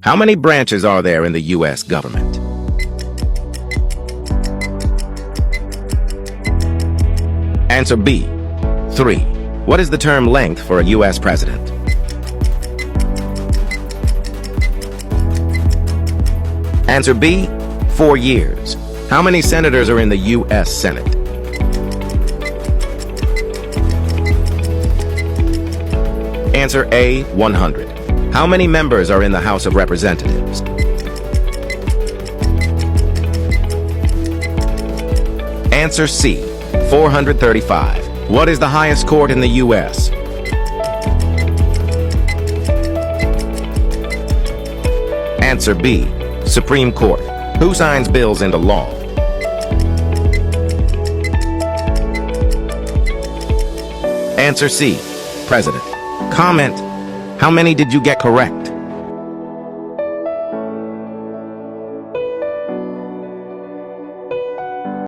How many branches are there in the U.S. government? Answer B, 3. What is the term length for a U.S. president? Answer B, 4 years. How many senators are in the U.S. Senate? Answer A, 100. How many members are in the House of Representatives? Answer C, 435. What is the highest court in the U.S.? Answer B, Supreme Court. Who signs bills into law? Answer C, President. Comment, how many did you get correct?